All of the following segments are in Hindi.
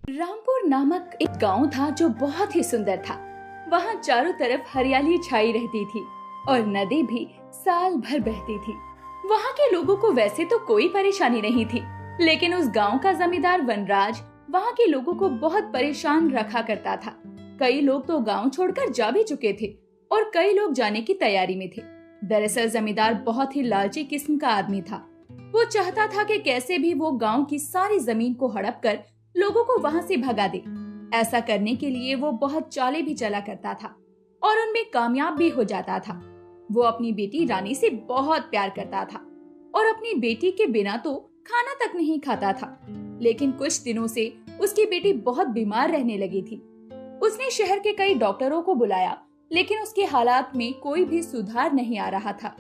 रामपुर नामक एक गांव था जो बहुत ही सुंदर था। वहाँ चारों तरफ हरियाली छाई रहती थी और नदी भी साल भर बहती थी। वहाँ के लोगों को वैसे तो कोई परेशानी नहीं थी, लेकिन उस गांव का जमींदार वनराज वहाँ के लोगों को बहुत परेशान रखा करता था। कई लोग तो गांव छोड़कर जा भी चुके थे और कई लोग जाने की तैयारी में थे। दरअसल जमींदार बहुत ही लालची किस्म का आदमी था। वो चाहता था कि कैसे भी वो गांव की सारी जमीन को हड़प कर लोगों को वहां से भगा दे। ऐसा करने के लिए वो बहुत चालें भी चला करता था और उनमें कामयाब भी हो जाता था। वो अपनी बेटी रानी से बहुत प्यार करता था और अपनी बेटी के बिना तो खाना तक नहीं खाता था। लेकिन कुछ दिनों से उसकी बेटी बहुत बीमार रहने लगी थी। उसने शहर के कई डॉक्टरों को बुलाया, लेकिन उसके हालात में कोई भी सुधार नहीं आ रहा था।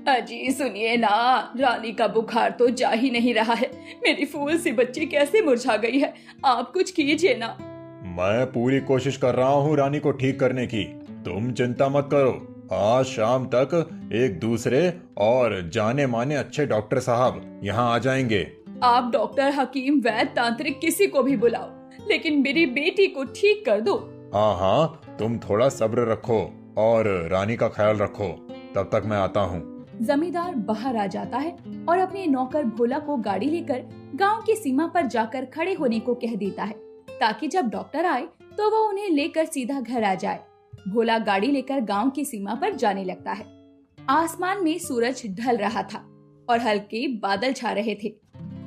अजी सुनिए ना, रानी का बुखार तो जा ही नहीं रहा है। मेरी फूल सी बच्ची कैसे मुरझा गई है, आप कुछ कीजिए ना। मैं पूरी कोशिश कर रहा हूँ रानी को ठीक करने की, तुम चिंता मत करो। आज शाम तक एक दूसरे और जाने माने अच्छे डॉक्टर साहब यहाँ आ जाएंगे। आप डॉक्टर, हकीम, वैद्य, तांत्रिक किसी को भी बुलाओ, लेकिन मेरी बेटी को ठीक कर दो। हाँ हाँ, तुम थोड़ा सब्र रखो और रानी का ख्याल रखो, तब तक मैं आता हूँ। जमींदार बाहर आ जाता है और अपने नौकर भोला को गाड़ी लेकर गांव की सीमा पर जाकर खड़े होने को कह देता है, ताकि जब डॉक्टर आए तो वो उन्हें लेकर सीधा घर आ जाए। भोला गाड़ी लेकर गांव की सीमा पर जाने लगता है। आसमान में सूरज ढल रहा था और हल्के बादल छा रहे थे।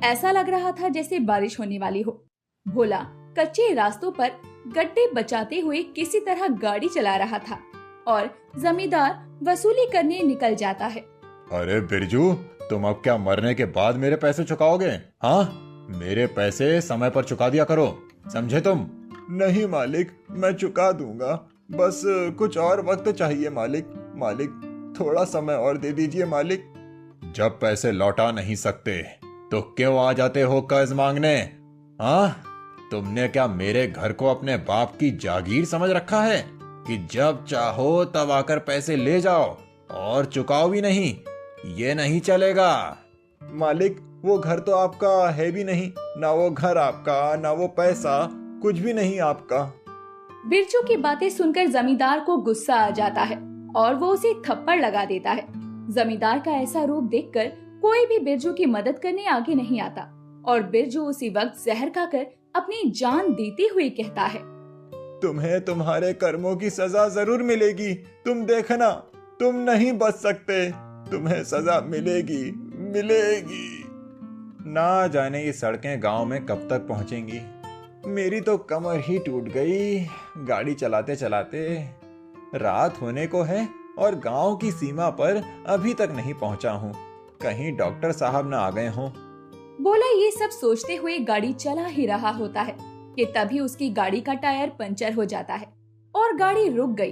ऐसा लग रहा था जैसे बारिश होने वाली हो। भोला कच्चे रास्तों पर गड्ढे बचाते हुए किसी तरह गाड़ी चला रहा था और जमींदार वसूली करने निकल जाता है। अरे बिरजू, तुम अब क्या मरने के बाद मेरे पैसे चुकाओगे? हाँ, मेरे पैसे समय पर चुका दिया करो, समझे तुम? नहीं मालिक, मैं चुका दूंगा, बस कुछ और वक्त चाहिए मालिक। मालिक, थोड़ा समय और दे दीजिए मालिक। जब पैसे लौटा नहीं सकते तो क्यों आ जाते हो कर्ज मांगने? हाँ, तुमने क्या मेरे घर को अपने बाप की जागीर समझ रखा है कि जब चाहो तब आकर पैसे ले जाओ और चुकाओ भी नहीं? ये नहीं चलेगा। मालिक, वो घर तो आपका है भी नहीं, ना वो घर आपका, ना वो पैसा, कुछ भी नहीं आपका। बिरजू की बातें सुनकर जमींदार को गुस्सा आ जाता है और वो उसे थप्पड़ लगा देता है। जमींदार का ऐसा रूप देखकर कोई भी बिरजू की मदद करने आगे नहीं आता और बिरजू उसी वक्त जहर खाकर अपनी जान देते हुए कहता है, तुम्हें तुम्हारे कर्मों की सजा जरूर मिलेगी। तुम देखना, तुम नहीं बच सकते, तुम्हें सजा मिलेगी, मिलेगी। ना जाने ये सड़कें गांव में कब तक पहुंचेंगी। मेरी तो कमर ही टूट गई गाड़ी चलाते चलाते। रात होने को है और गांव की सीमा पर अभी तक नहीं पहुंचा हूँ। कहीं डॉक्टर साहब ना आ गए हों। बोला ये सब सोचते हुए गाड़ी चला ही रहा होता है कि तभी उसकी गाड़ी का टायर पंचर हो जाता है और गाड़ी रुक गई।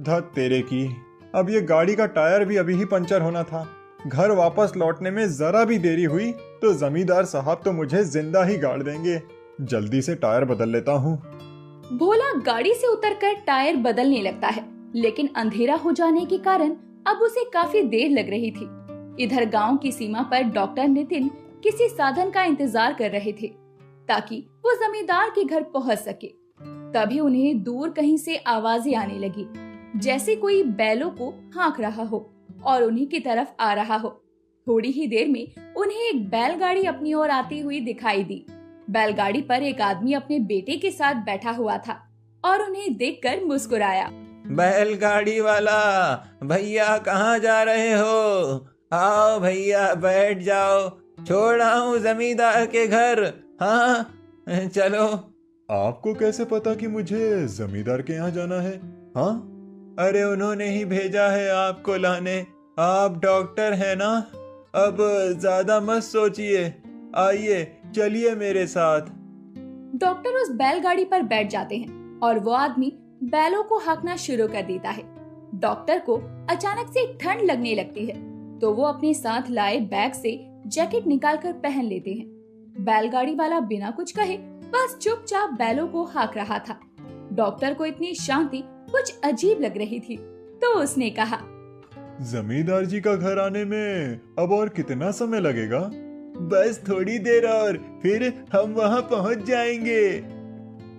धत तेरे की, अब ये गाड़ी का टायर भी अभी ही पंचर होना था। घर वापस लौटने में जरा भी देरी हुई तो जमींदार साहब तो मुझे जिंदा ही गाड़ देंगे। जल्दी से टायर बदल लेता हूँ। भोला गाड़ी से उतरकर टायर बदलने लगता है, लेकिन अंधेरा हो जाने के कारण अब उसे काफी देर लग रही थी। इधर गांव की सीमा पर डॉक्टर नितिन किसी साधन का इंतजार कर रहे थे ताकि वो जमींदार के घर पहुंच सके। तभी उन्हें दूर कहीं से आवाजें आने लगी, जैसे कोई बैलों को हाँक रहा हो और उन्हीं की तरफ आ रहा हो। थोड़ी ही देर में उन्हें एक बैलगाड़ी अपनी ओर आती हुई दिखाई दी। बैलगाड़ी पर एक आदमी अपने बेटे के साथ बैठा हुआ था और उन्हें देखकर मुस्कुराया। बैलगाड़ी वाला भैया, कहाँ जा रहे हो? आओ भैया, बैठ जाओ, छोड़ आऊं जमींदार के घर। हाँ चलो। आपको कैसे पता कि मुझे जमींदार के यहाँ जाना है? हाँ, अरे उन्होंने ही भेजा है आपको लाने। आप डॉक्टर हैं ना, अब ज्यादा मत सोचिए, आइए चलिए मेरे साथ। डॉक्टर उस बैलगाड़ी पर बैठ जाते हैं और वो आदमी बैलों को हाँकना शुरू कर देता है। डॉक्टर को अचानक से ठंड लगने लगती है तो वो अपने साथ लाए बैग से जैकेट निकालकर पहन लेते हैं। बैलगाड़ी वाला बिना कुछ कहे बस चुपचाप बैलों को हाँक रहा था। डॉक्टर को इतनी शांति कुछ अजीब लग रही थी तो उसने कहा, जमींदार जी का घर आने में अब और कितना समय लगेगा? बस थोड़ी देर और फिर हम वहाँ पहुँच जाएंगे।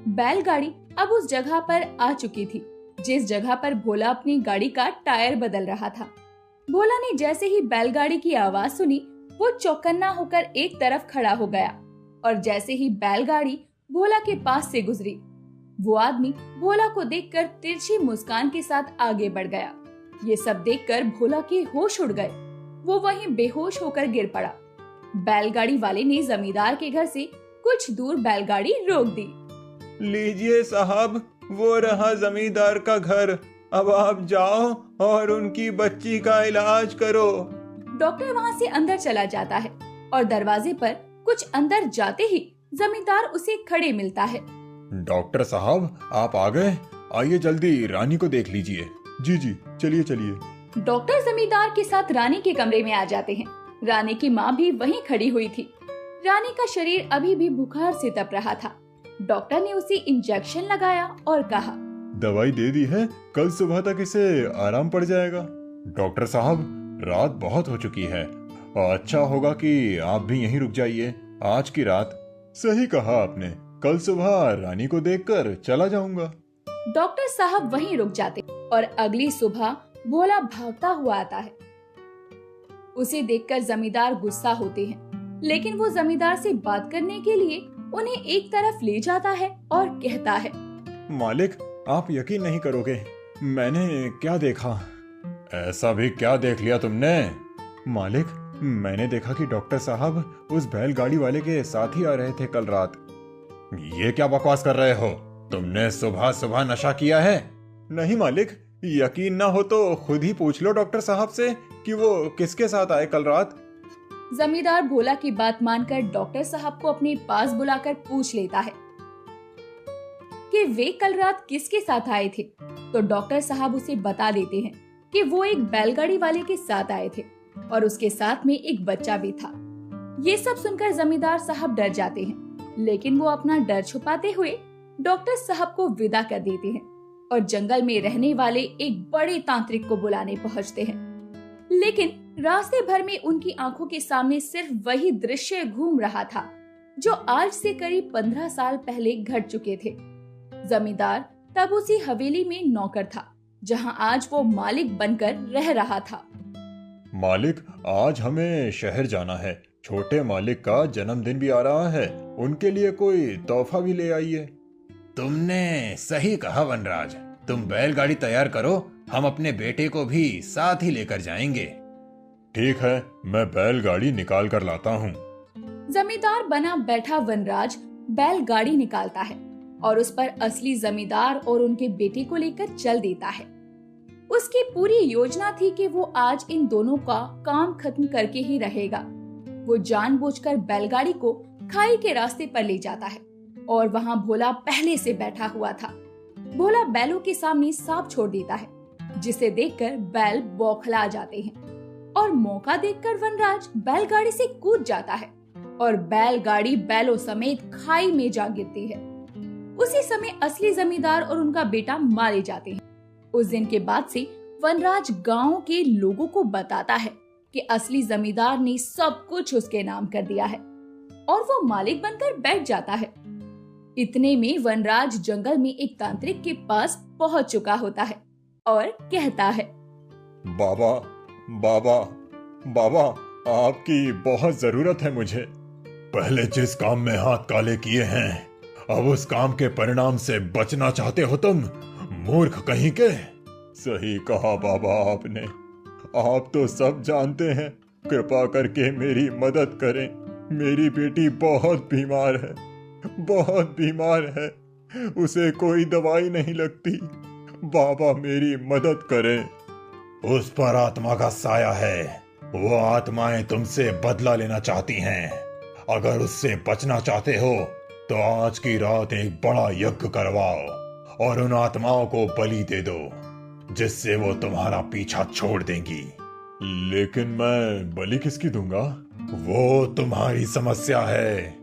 बैलगाड़ी अब उस जगह पर आ चुकी थी जिस जगह पर भोला अपनी गाड़ी का टायर बदल रहा था। भोला ने जैसे ही बैलगाड़ी की आवाज सुनी वो चौकन्ना होकर एक तरफ खड़ा हो गया और जैसे ही बैलगाड़ी भोला के पास से गुजरी वो आदमी भोला को देखकर तिरछी मुस्कान के साथ आगे बढ़ गया। ये सब देखकर भोला के होश उड़ गए। वो वहीं बेहोश होकर गिर पड़ा। बैलगाड़ी वाले ने जमींदार के घर से कुछ दूर बैलगाड़ी रोक दी। लीजिए साहब, वो रहा जमींदार का घर। अब आप जाओ और उनकी बच्ची का इलाज करो। डॉक्टर वहाँ से अंदर चला जाता है और दरवाजे पर कुछ अंदर जाते ही जमींदार उसे खड़े मिलता है। डॉक्टर साहब, आप आ गए? आइए जल्दी रानी को देख लीजिए। जी जी, चलिए चलिए। डॉक्टर जमींदार के साथ रानी के कमरे में आ जाते हैं। रानी की माँ भी वहीं खड़ी हुई थी। रानी का शरीर अभी भी बुखार से तप रहा था। डॉक्टर ने उसे इंजेक्शन लगाया और कहा, दवाई दे दी है, कल सुबह तक इसे आराम पड़ जाएगा। डॉक्टर साहब, रात बहुत हो चुकी है, अच्छा होगा कि आप भी यहीं रुक जाइए आज की रात। सही कहा आपने, कल सुबह रानी को देखकर चला जाऊंगा। डॉक्टर साहब वहीं रुक जाते और अगली सुबह भोला भागता हुआ आता है। उसे देखकर जमींदार गुस्सा होते हैं, लेकिन वो जमींदार से बात करने के लिए उन्हें एक तरफ ले जाता है और कहता है, मालिक, आप यकीन नहीं करोगे, मैंने क्या देखा। ऐसा भी क्या देख लिया तुमने? मालिक, मैंने देखा कि डॉक्टर साहब उस बैलगाड़ी वाले के साथ ही आ रहे थे कल रात। ये क्या बकवास कर रहे हो? तुमने सुबह सुबह नशा किया है? नहीं मालिक, यकीन ना हो तो खुद ही पूछ लो डॉक्टर साहब से कि वो किसके साथ आए कल रात। जमींदार भोला की बात मानकर डॉक्टर साहब को अपने पास बुलाकर पूछ लेता है कि वे कल रात किसके साथ आए थे। तो डॉक्टर साहब उसे बता देते हैं कि वो एक बैलगाड़ी वाले के साथ आए थे और उसके साथ में एक बच्चा भी था। ये सब सुनकर जमींदार साहब डर जाते हैं, लेकिन वो अपना डर छुपाते हुए डॉक्टर साहब को विदा कर देते हैं और जंगल में रहने वाले एक बड़े तांत्रिक को बुलाने पहुंचते हैं। लेकिन रास्ते भर में उनकी आंखों के सामने सिर्फ वही दृश्य घूम रहा था जो आज से करीब 15 साल पहले घट चुके थे। जमींदार तब उसी हवेली में नौकर था जहां आज वो मालिक बनकर रह रहा था। मालिक, आज हमें शहर जाना है, छोटे मालिक का जन्मदिन भी आ रहा है, उनके लिए कोई तोहफा भी ले आइए। तुमने सही कहा वनराज, तुम बैलगाड़ी तैयार करो, हम अपने बेटे को भी साथ ही लेकर जाएंगे। ठीक है, मैं बैलगाड़ी निकाल कर लाता हूँ। जमींदार बना बैठा वनराज बैलगाड़ी निकालता है और उस पर असली जमींदार और उनके बेटे को लेकर चल देता है। उसकी पूरी योजना थी कि वो आज इन दोनों का काम खत्म करके ही रहेगा। वो जानबूझकर बैलगाड़ी को खाई के रास्ते पर ले जाता है और वहाँ भोला पहले से बैठा हुआ था। भोला बैलों के सामने सांप छोड़ देता है, जिसे देखकर बैल बौखला जाते हैं और मौका देखकर वनराज बैलगाड़ी से कूद जाता है और बैलगाड़ी बैलों समेत खाई में जा गिरती है। उसी समय असली जमींदार और उनका बेटा मारे जाते हैं। उस दिन के बाद से वनराज गांव के लोगों को बताता है कि असली जमींदार ने सब कुछ उसके नाम कर दिया है और वो मालिक बनकर बैठ जाता है। इतने में वनराज जंगल में एक तांत्रिक के पास पहुंच चुका होता है और कहता है, बाबा बाबा बाबा, आपकी बहुत जरूरत है मुझे। पहले जिस काम में हाथ काले किए हैं, अब उस काम के परिणाम से बचना चाहते हो तुम, मूर्ख कहीं के। सही कहा बाबा आपने, आप तो सब जानते हैं, कृपा करके मेरी मदद करें। मेरी बेटी बहुत बीमार है, बहुत बीमार है, उसे कोई दवाई नहीं लगती। बाबा मेरी मदद करें। उस पर आत्मा का साया है, वो आत्माएं तुमसे बदला लेना चाहती हैं। अगर उससे बचना चाहते हो तो आज की रात एक बड़ा यज्ञ करवाओ और उन आत्माओं को बलि दे दो, जिससे वो तुम्हारा पीछा छोड़ देंगी। लेकिन मैं बलि किसकी दूंगा? वो तुम्हारी समस्या है।